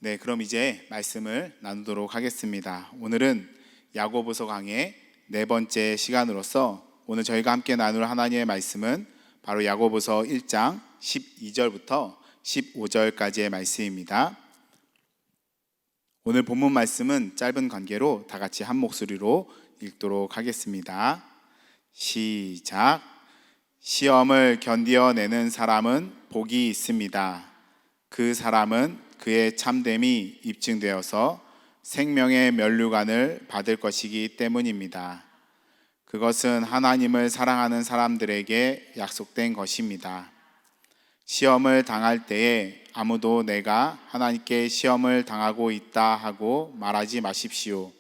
네, 그럼 이제 말씀을 나누도록 하겠습니다. 오늘은 야고보서 강의 네 번째 시간으로서 오늘 저희가 함께 나눌 하나님의 말씀은 바로 야고보서 1장 12절부터 15절까지의 말씀입니다. 오늘 본문 말씀은 짧은 관계로 다 같이 한 목소리로 읽도록 하겠습니다. 시작. 시험을 견디어내는 사람은 복이 있습니다. 그 사람은 그의 참됨이 입증되어서 생명의 면류관을 받을 것이기 때문입니다. 그것은 하나님을 사랑하는 사람들에게 약속된 것입니다. 시험을 당할 때에 아무도 내가 하나님께 시험을 당하고 있다 하고 말하지 마십시오.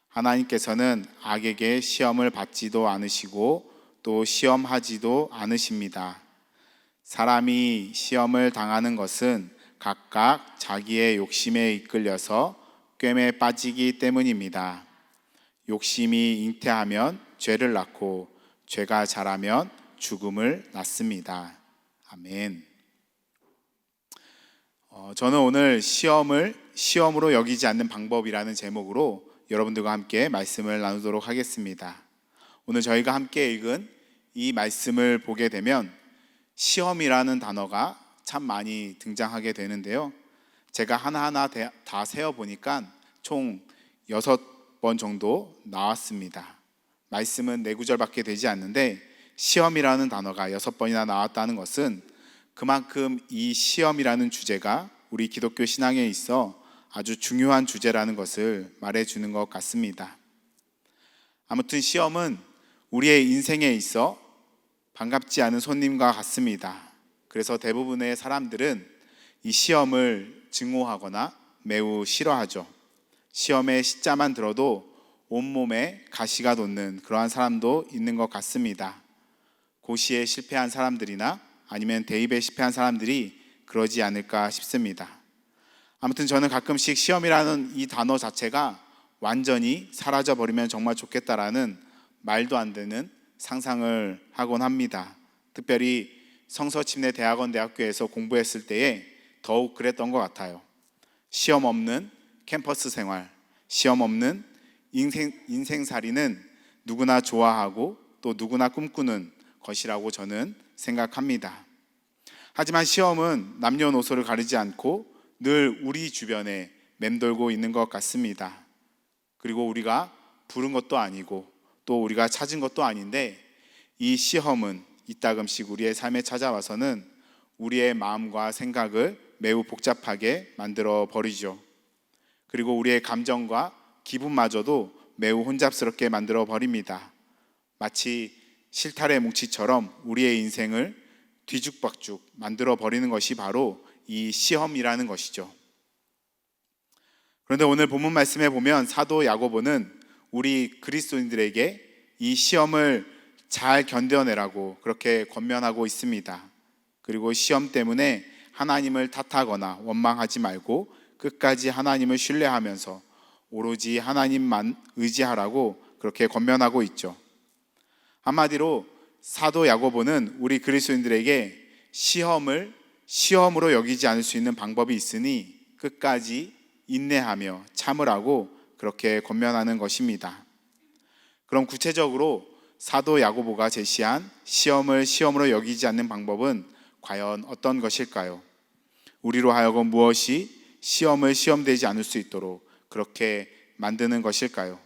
하나님께서는 악에게 시험을 받지도 않으시고 또 시험하지도 않으십니다. 사람이 시험을 당하는 것은 각각 자기의 욕심에 이끌려서 꿰매 빠지기 때문입니다. 욕심이 잉태하면 죄를 낳고 죄가 자라면 죽음을 낳습니다. 아멘. 저는 오늘 시험을 시험으로 여기지 않는 방법이라는 제목으로 여러분들과 함께 말씀을 나누도록 하겠습니다. 오늘 저희가 함께 읽은 이 말씀을 보게 되면 시험이라는 단어가 참 많이 등장하게 되는데요. 제가 하나하나 다 세어보니까 총 6번 정도 나왔습니다. 말씀은 4구절밖에 되지 않는데 시험이라는 단어가 6번이나 나왔다는 것은 그만큼 이 시험이라는 주제가 우리 기독교 신앙에 있어 아주 중요한 주제라는 것을 말해주는 것 같습니다. 아무튼 시험은 우리의 인생에 있어 반갑지 않은 손님과 같습니다. 그래서 대부분의 사람들은 이 시험을 증오하거나 매우 싫어하죠. 시험의 시자만 들어도 온몸에 가시가 돋는 그러한 사람도 있는 것 같습니다. 고시에 실패한 사람들이나 아니면 대입에 실패한 사람들이 그러지 않을까 싶습니다. 아무튼 저는 가끔씩 시험이라는 이 단어 자체가 완전히 사라져버리면 정말 좋겠다라는 말도 안 되는 상상을 하곤 합니다. 특별히 성서침례 대학원 대학교에서 공부했을 때에 더욱 그랬던 것 같아요. 시험 없는 캠퍼스 생활, 시험 없는 인생살이는 누구나 좋아하고 또 누구나 꿈꾸는 것이라고 저는 생각합니다. 하지만 시험은 남녀노소를 가리지 않고 늘 우리 주변에 맴돌고 있는 것 같습니다. 그리고 우리가 부른 것도 아니고 또 우리가 찾은 것도 아닌데 이 시험은 이따금씩 우리의 삶에 찾아와서는 우리의 마음과 생각을 매우 복잡하게 만들어 버리죠. 그리고 우리의 감정과 기분마저도 매우 혼잡스럽게 만들어 버립니다. 마치 실타래 뭉치처럼 우리의 인생을 뒤죽박죽 만들어 버리는 것이 바로 이 시험이라는 것이죠. 그런데 오늘 본문 말씀에 보면 사도 야고보는 우리 그리스도인들에게 이 시험을 잘 견뎌내라고 그렇게 권면하고 있습니다. 그리고 시험 때문에 하나님을 탓하거나 원망하지 말고 끝까지 하나님을 신뢰하면서 오로지 하나님만 의지하라고 그렇게 권면하고 있죠. 한마디로 사도 야고보는 우리 그리스도인들에게 시험을 시험으로 여기지 않을 수 있는 방법이 있으니 끝까지 인내하며 참으라고 그렇게 권면하는 것입니다. 그럼 구체적으로 사도 야고보가 제시한 시험을 시험으로 여기지 않는 방법은 과연 어떤 것일까요? 우리로 하여금 무엇이 시험을 시험되지 않을 수 있도록 그렇게 만드는 것일까요?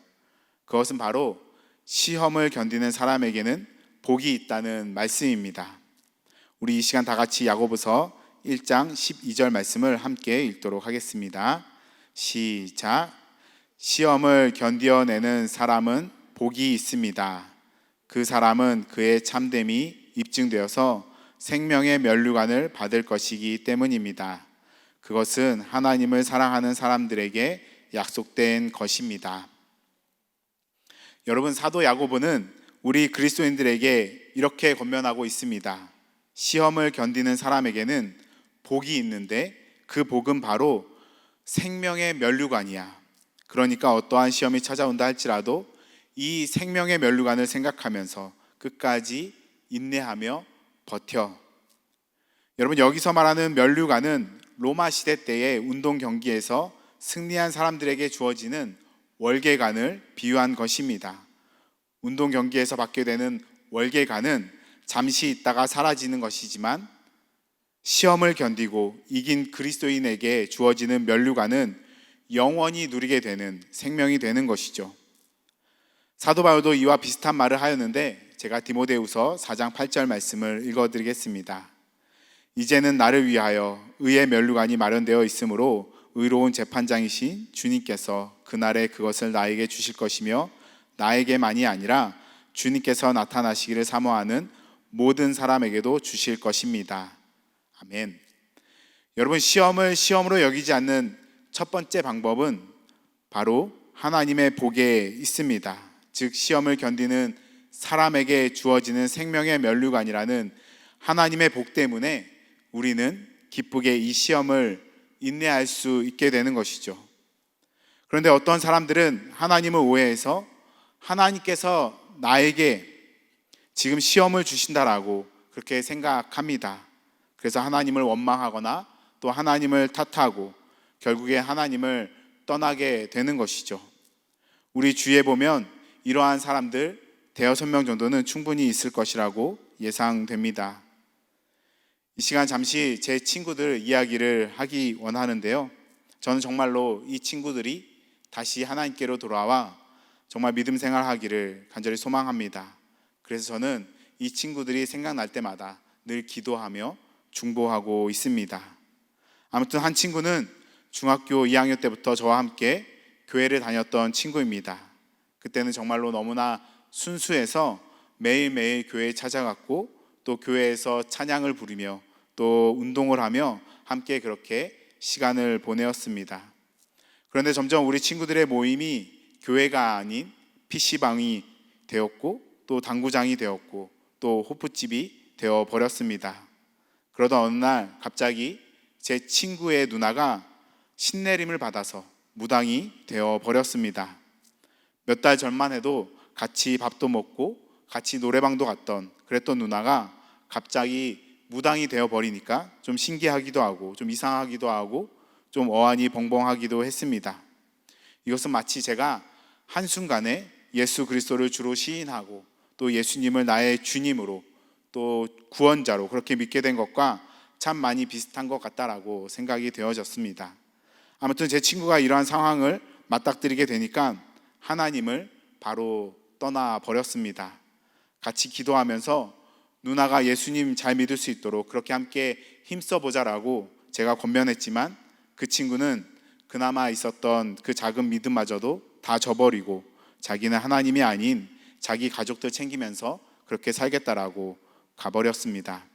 그것은 바로 시험을 견디는 사람에게는 복이 있다는 말씀입니다. 우리 이 시간 다 같이 야고보서 1장 12절 말씀을 함께 읽도록 하겠습니다. 시작. 시험을 견디어내는 사람은 복이 있습니다. 그 사람은 그의 참됨이 입증되어서 생명의 면류관을 받을 것이기 때문입니다. 그것은 하나님을 사랑하는 사람들에게 약속된 것입니다. 여러분, 사도 야고보는 우리 그리스도인들에게 이렇게 권면하고 있습니다. 시험을 견디는 사람에게는 복이 있는데 그 복은 바로 생명의 면류관이야. 그러니까 어떠한 시험이 찾아온다 할지라도 이 생명의 면류관을 생각하면서 끝까지 인내하며 버텨. 여러분, 여기서 말하는 면류관은 로마 시대 때의 운동 경기에서 승리한 사람들에게 주어지는 월계관을 비유한 것입니다. 운동 경기에서 받게 되는 월계관은 잠시 있다가 사라지는 것이지만 시험을 견디고 이긴 그리스도인에게 주어지는 면류관은 영원히 누리게 되는 생명이 되는 것이죠. 사도 바울도 이와 비슷한 말을 하였는데 제가 디모데후서 4장 8절 말씀을 읽어드리겠습니다. 이제는 나를 위하여 의의 면류관이 마련되어 있으므로 의로운 재판장이신 주님께서 그날에 그것을 나에게 주실 것이며 나에게만이 아니라 주님께서 나타나시기를 사모하는 모든 사람에게도 주실 것입니다. 아멘. 여러분, 시험을 시험으로 여기지 않는 첫 번째 방법은 바로 하나님의 복에 있습니다. 즉 시험을 견디는 사람에게 주어지는 생명의 면류관이라는 하나님의 복 때문에 우리는 기쁘게 이 시험을 인내할 수 있게 되는 것이죠. 그런데 어떤 사람들은 하나님을 오해해서 하나님께서 나에게 지금 시험을 주신다라고 그렇게 생각합니다. 그래서 하나님을 원망하거나 또 하나님을 탓하고 결국에 하나님을 떠나게 되는 것이죠. 우리 주위에 보면 이러한 사람들 대여섯 명 정도는 충분히 있을 것이라고 예상됩니다. 이 시간 잠시 제 친구들 이야기를 하기 원하는데요. 저는 정말로 이 친구들이 다시 하나님께로 돌아와 정말 믿음 생활하기를 간절히 소망합니다. 그래서 저는 이 친구들이 생각날 때마다 늘 기도하며 중보하고 있습니다. 아무튼 한 친구는 중학교 2학년 때부터 저와 함께 교회를 다녔던 친구입니다. 그때는 정말로 너무나 순수해서 매일매일 교회에 찾아갔고 또 교회에서 찬양을 부르며 또 운동을 하며 함께 그렇게 시간을 보내었습니다. 그런데 점점 우리 친구들의 모임이 교회가 아닌 PC방이 되었고 또 당구장이 되었고 또 호프집이 되어 버렸습니다. 그러던 어느 날 갑자기 제 친구의 누나가 신내림을 받아서 무당이 되어 버렸습니다. 몇 달 전만 해도 같이 밥도 먹고 같이 노래방도 갔던 그랬던 누나가 갑자기 무당이 되어 버리니까 좀 신기하기도 하고 좀 이상하기도 하고 좀 어안이 벙벙하기도 했습니다. 이것은 마치 제가 한순간에 예수 그리스도를 주로 시인하고 또 예수님을 나의 주님으로 또 구원자로 그렇게 믿게 된 것과 참 많이 비슷한 것 같다라고 생각이 되어졌습니다. 아무튼 제 친구가 이러한 상황을 맞닥뜨리게 되니까 하나님을 바로 떠나 버렸습니다. 같이 기도하면서 누나가 예수님 잘 믿을 수 있도록 그렇게 함께 힘써보자라고 제가 권면했지만 그 친구는 그나마 있었던 그 작은 믿음마저도 다 저버리고 자기는 하나님이 아닌 자기 가족들 챙기면서 그렇게 살겠다라고 가버렸습니다.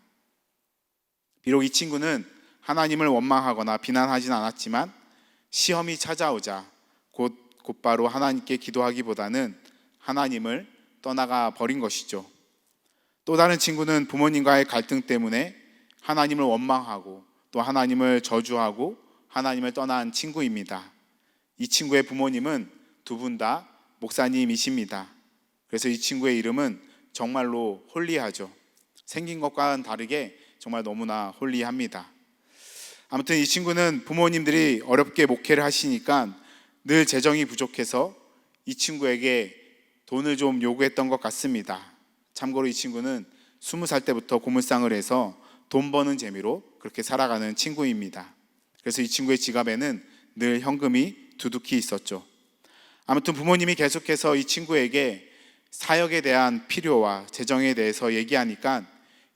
비록 이 친구는 하나님을 원망하거나 비난하진 않았지만 시험이 찾아오자 곧바로 하나님께 기도하기보다는 하나님을 떠나가 버린 것이죠. 또 다른 친구는 부모님과의 갈등 때문에 하나님을 원망하고 또 하나님을 저주하고 하나님을 떠난 친구입니다. 이 친구의 부모님은 두 분 다 목사님이십니다. 그래서 이 친구의 이름은 정말로 홀리하죠. 생긴 것과는 다르게 정말 너무나 홀리합니다. 아무튼 이 친구는 부모님들이 어렵게 목회를 하시니까 늘 재정이 부족해서 이 친구에게 돈을 좀 요구했던 것 같습니다. 참고로 이 친구는 20살 때부터 고물상을 해서 돈 버는 재미로 그렇게 살아가는 친구입니다. 그래서 이 친구의 지갑에는 늘 현금이 두둑히 있었죠. 아무튼 부모님이 계속해서 이 친구에게 사역에 대한 필요와 재정에 대해서 얘기하니까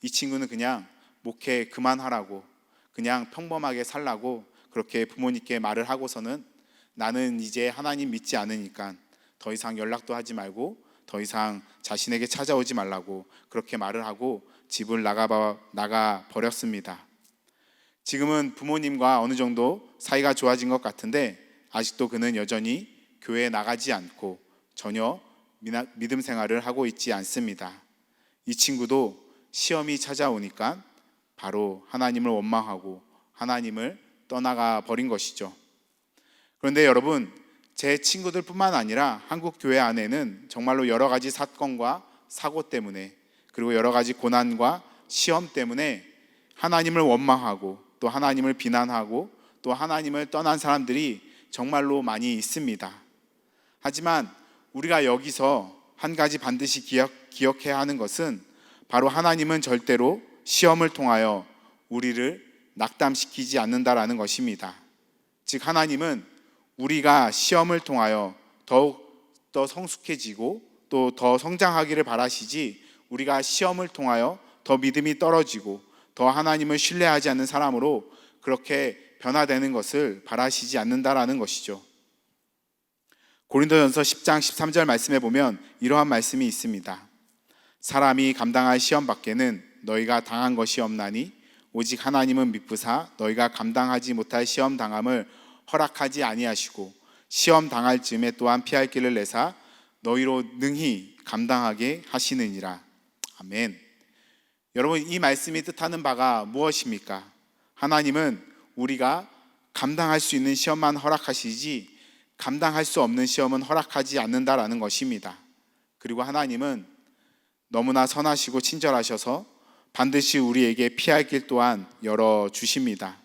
이 친구는 그냥 목회 그만하라고 그냥 평범하게 살라고 그렇게 부모님께 말을 하고서는 나는 이제 하나님 믿지 않으니까 더 이상 연락도 하지 말고 더 이상 자신에게 찾아오지 말라고 그렇게 말을 하고 집을 나가 버렸습니다. 지금은 부모님과 어느 정도 사이가 좋아진 것 같은데 아직도 그는 여전히 교회에 나가지 않고 전혀 믿음 생활을 하고 있지 않습니다. 이 친구도 시험이 찾아오니까 바로 하나님을 원망하고 하나님을 떠나가 버린 것이죠. 그런데 여러분, 제 친구들뿐만 아니라 한국 교회 안에는 정말로 여러 가지 사건과 사고 때문에 그리고 여러 가지 고난과 시험 때문에 하나님을 원망하고 또 하나님을 비난하고 또 하나님을 떠난 사람들이 정말로 많이 있습니다. 하지만 우리가 여기서 한 가지 반드시 기억해야 하는 것은 바로 하나님은 절대로 시험을 통하여 우리를 낙담시키지 않는다라는 것입니다. 즉 하나님은 우리가 시험을 통하여 더욱 더 성숙해지고 또 더 성장하기를 바라시지, 우리가 시험을 통하여 더 믿음이 떨어지고 더 하나님을 신뢰하지 않는 사람으로 그렇게 변화되는 것을 바라시지 않는다라는 것이죠. 고린도전서 10장 13절 말씀에 보면 이러한 말씀이 있습니다. 사람이 감당할 시험 밖에는 너희가 당한 것이 없나니 오직 하나님은 미쁘사 너희가 감당하지 못할 시험 당함을 허락하지 아니하시고 시험 당할 즈음에 또한 피할 길을 내사 너희로 능히 감당하게 하시느니라. 아멘. 여러분, 이 말씀이 뜻하는 바가 무엇입니까? 하나님은 우리가 감당할 수 있는 시험만 허락하시지 감당할 수 없는 시험은 허락하지 않는다라는 것입니다. 그리고 하나님은 너무나 선하시고 친절하셔서 반드시 우리에게 피할 길 또한 열어주십니다.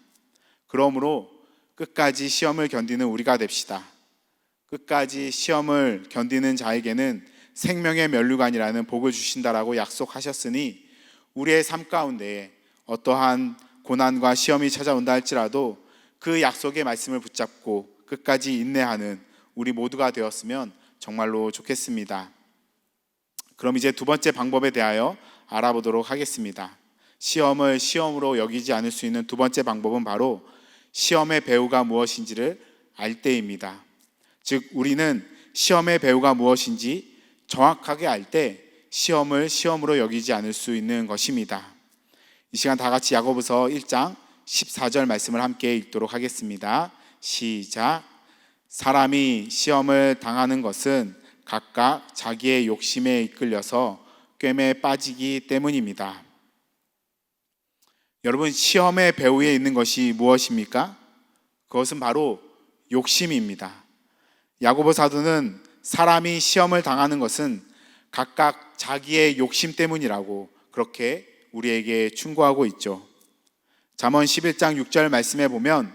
그러므로 끝까지 시험을 견디는 우리가 됩시다. 끝까지 시험을 견디는 자에게는 생명의 면류관이라는 복을 주신다라고 약속하셨으니 우리의 삶 가운데에 어떠한 고난과 시험이 찾아온다 할지라도 그 약속의 말씀을 붙잡고 끝까지 인내하는 우리 모두가 되었으면 정말로 좋겠습니다. 그럼 이제 두 번째 방법에 대하여 알아보도록 하겠습니다. 시험을 시험으로 여기지 않을 수 있는 두 번째 방법은 바로 시험의 배후가 무엇인지를 알 때입니다. 즉 우리는 시험의 배후가 무엇인지 정확하게 알 때 시험을 시험으로 여기지 않을 수 있는 것입니다. 이 시간 다 같이 야고보서 1장 14절 말씀을 함께 읽도록 하겠습니다. 시작. 사람이 시험을 당하는 것은 각각 자기의 욕심에 이끌려서 꿰매 빠지기 때문입니다. 여러분, 시험의 배후에 있는 것이 무엇입니까? 그것은 바로 욕심입니다. 야고보 사도는 사람이 시험을 당하는 것은 각각 자기의 욕심 때문이라고 그렇게 우리에게 충고하고 있죠. 잠언 11장 6절 말씀에 보면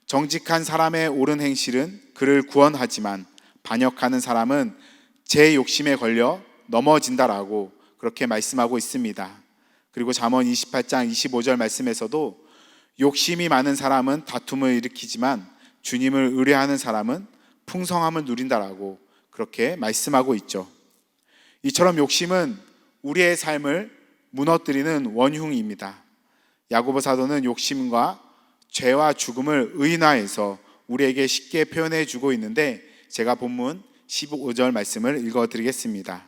정직한 사람의 옳은 행실은 그를 구원하지만 반역하는 사람은 제 욕심에 걸려 넘어진다라고 그렇게 말씀하고 있습니다. 그리고 잠언 28장 25절 말씀에서도 욕심이 많은 사람은 다툼을 일으키지만 주님을 의뢰하는 사람은 풍성함을 누린다라고 그렇게 말씀하고 있죠. 이처럼 욕심은 우리의 삶을 무너뜨리는 원흉입니다. 야고보 사도는 욕심과 죄와 죽음을 의인화해서 우리에게 쉽게 표현해 주고 있는데 제가 본문 15절 말씀을 읽어드리겠습니다.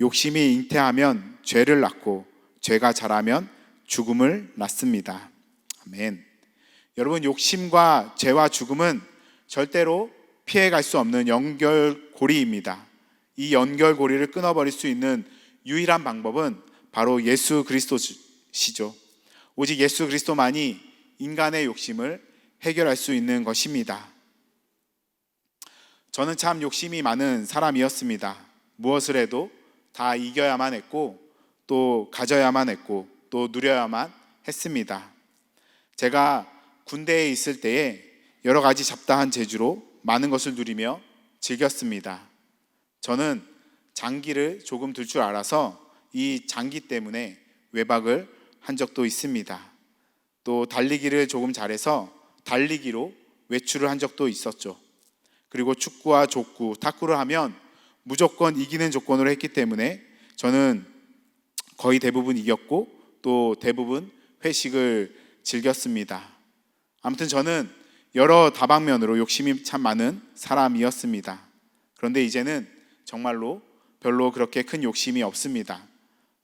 욕심이 잉태하면 죄를 낳고 죄가 자라면 죽음을 낳습니다. 아멘. 여러분, 욕심과 죄와 죽음은 절대로 피해갈 수 없는 연결고리입니다. 이 연결고리를 끊어버릴 수 있는 유일한 방법은 바로 예수 그리스도시죠. 오직 예수 그리스도만이 인간의 욕심을 해결할 수 있는 것입니다. 저는 참 욕심이 많은 사람이었습니다. 무엇을 해도 다 이겨야만 했고 또 가져야만 했고 또 누려야만 했습니다. 제가 군대에 있을 때에 여러 가지 잡다한 재주로 많은 것을 누리며 즐겼습니다. 저는 장기를 조금 들 줄 알아서 이 장기 때문에 외박을 한 적도 있습니다. 또 달리기를 조금 잘해서 달리기로 외출을 한 적도 있었죠. 그리고 축구와 족구, 탁구를 하면 무조건 이기는 조건으로 했기 때문에 저는 거의 대부분 이겼고 또 대부분 회식을 즐겼습니다. 아무튼 저는 여러 다방면으로 욕심이 참 많은 사람이었습니다. 그런데 이제는 정말로 별로 그렇게 큰 욕심이 없습니다.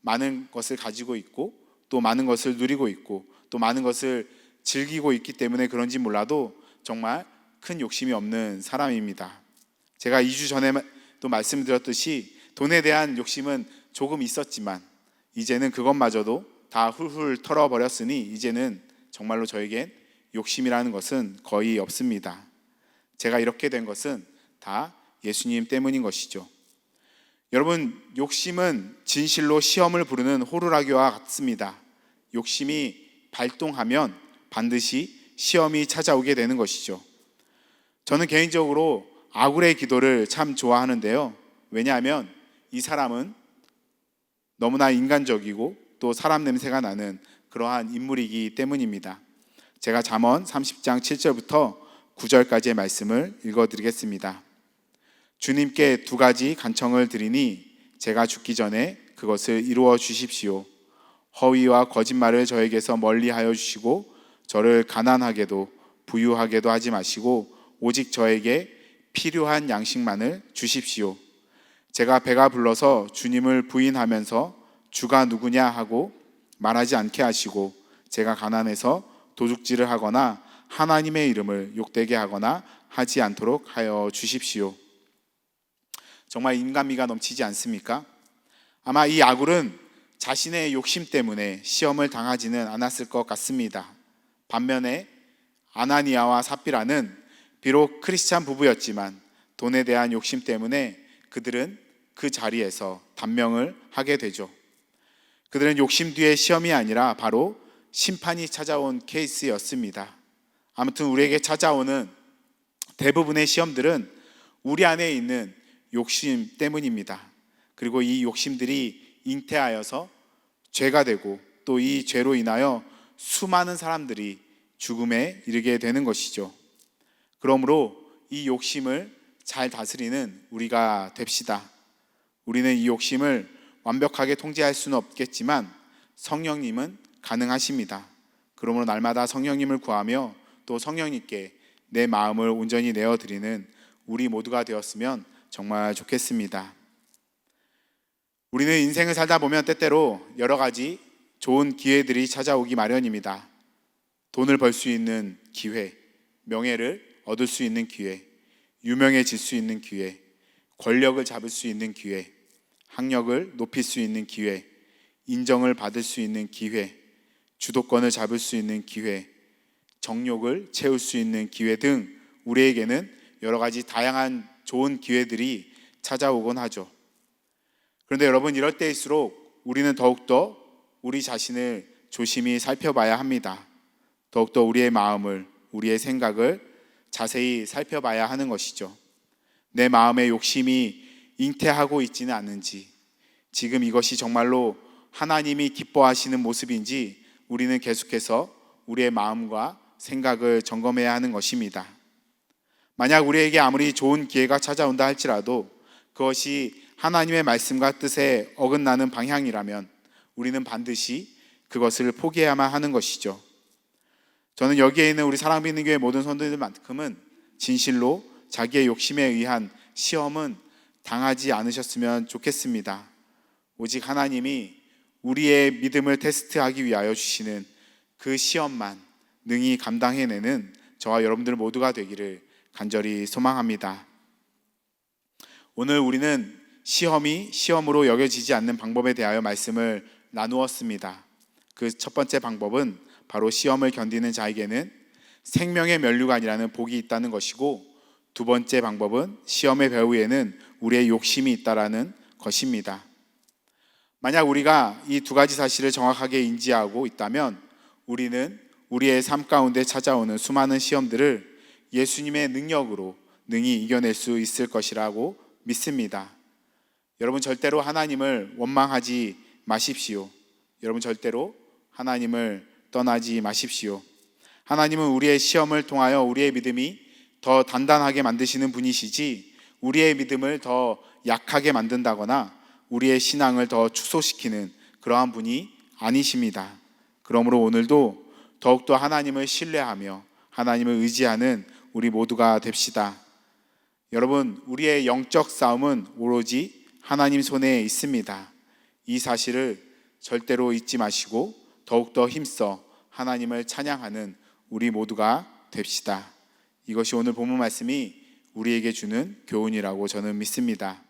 많은 것을 가지고 있고 또 많은 것을 누리고 있고 또 많은 것을 즐기고 있기 때문에 그런지 몰라도 정말 큰 욕심이 없는 사람입니다. 제가 2주 전에 또 말씀드렸듯이 돈에 대한 욕심은 조금 있었지만 이제는 그것마저도 다 훌훌 털어버렸으니 이제는 정말로 저에겐 욕심이라는 것은 거의 없습니다. 제가 이렇게 된 것은 다 예수님 때문인 것이죠. 여러분, 욕심은 진실로 시험을 부르는 호루라기와 같습니다. 욕심이 발동하면 반드시 시험이 찾아오게 되는 것이죠. 저는 개인적으로 아굴의 기도를 참 좋아하는데요. 왜냐하면 이 사람은 너무나 인간적이고 또 사람 냄새가 나는 그러한 인물이기 때문입니다. 제가 잠언 30장 7절부터 9절까지의 말씀을 읽어드리겠습니다. 주님께 두 가지 간청을 드리니 제가 죽기 전에 그것을 이루어 주십시오. 허위와 거짓말을 저에게서 멀리하여 주시고 저를 가난하게도 부유하게도 하지 마시고 오직 저에게 필요한 양식만을 주십시오. 제가 배가 불러서 주님을 부인하면서 주가 누구냐 하고 말하지 않게 하시고 제가 가난해서 도둑질을 하거나 하나님의 이름을 욕되게 하거나 하지 않도록 하여 주십시오. 정말 인간미가 넘치지 않습니까? 아마 이 아굴은 자신의 욕심 때문에 시험을 당하지는 않았을 것 같습니다. 반면에 아나니아와 삽비라는 비록 크리스찬 부부였지만 돈에 대한 욕심 때문에 그들은 그 자리에서 단명을 하게 되죠. 그들은 욕심 뒤에 시험이 아니라 바로 심판이 찾아온 케이스였습니다. 아무튼 우리에게 찾아오는 대부분의 시험들은 우리 안에 있는 욕심 때문입니다. 그리고 이 욕심들이 잉태하여서 죄가 되고 또 이 죄로 인하여 수많은 사람들이 죽음에 이르게 되는 것이죠. 그러므로 이 욕심을 잘 다스리는 우리가 됩시다. 우리는 이 욕심을 완벽하게 통제할 수는 없겠지만 성령님은 가능하십니다. 그러므로 날마다 성령님을 구하며 또 성령님께 내 마음을 온전히 내어드리는 우리 모두가 되었으면 정말 좋겠습니다. 우리는 인생을 살다 보면 때때로 여러 가지 좋은 기회들이 찾아오기 마련입니다. 돈을 벌 수 있는 기회, 명예를 얻을 수 있는 기회, 유명해질 수 있는 기회, 권력을 잡을 수 있는 기회, 학력을 높일 수 있는 기회, 인정을 받을 수 있는 기회, 주도권을 잡을 수 있는 기회, 정욕을 채울 수 있는 기회 등 우리에게는 여러 가지 다양한 좋은 기회들이 찾아오곤 하죠. 그런데 여러분, 이럴 때일수록 우리는 더욱더 우리 자신을 조심히 살펴봐야 합니다. 더욱더 우리의 마음을, 우리의 생각을 자세히 살펴봐야 하는 것이죠. 내 마음의 욕심이 잉태하고 있지는 않은지, 지금 이것이 정말로 하나님이 기뻐하시는 모습인지 우리는 계속해서 우리의 마음과 생각을 점검해야 하는 것입니다. 만약 우리에게 아무리 좋은 기회가 찾아온다 할지라도 그것이 하나님의 말씀과 뜻에 어긋나는 방향이라면 우리는 반드시 그것을 포기해야만 하는 것이죠. 저는 여기에 있는 우리 사랑받는 교회 모든 성도들만큼은 진실로 자기의 욕심에 의한 시험은 당하지 않으셨으면 좋겠습니다. 오직 하나님이 우리의 믿음을 테스트하기 위하여 주시는 그 시험만 능히 감당해내는 저와 여러분들 모두가 되기를 간절히 소망합니다. 오늘 우리는 시험이 시험으로 여겨지지 않는 방법에 대하여 말씀을 나누었습니다. 그 첫 번째 방법은 바로 시험을 견디는 자에게는 생명의 면류관이라는 복이 있다는 것이고, 두 번째 방법은 시험의 배후에는 우리의 욕심이 있다라는 것입니다. 만약 우리가 이 두 가지 사실을 정확하게 인지하고 있다면 우리는 우리의 삶 가운데 찾아오는 수많은 시험들을 예수님의 능력으로 능히 이겨낼 수 있을 것이라고 믿습니다. 여러분, 절대로 하나님을 원망하지 마십시오. 여러분, 절대로 하나님을 떠나지 마십시오. 하나님은 우리의 시험을 통하여 우리의 믿음이 더 단단하게 만드시는 분이시지 우리의 믿음을 더 약하게 만든다거나 우리의 신앙을 더 축소시키는 그러한 분이 아니십니다. 그러므로 오늘도 더욱더 하나님을 신뢰하며 하나님을 의지하는 우리 모두가 됩시다. 여러분, 우리의 영적 싸움은 오로지 하나님 손에 있습니다. 이 사실을 절대로 잊지 마시고 더욱더 힘써 하나님을 찬양하는 우리 모두가 됩시다. 이것이 오늘 본문 말씀이 우리에게 주는 교훈이라고 저는 믿습니다.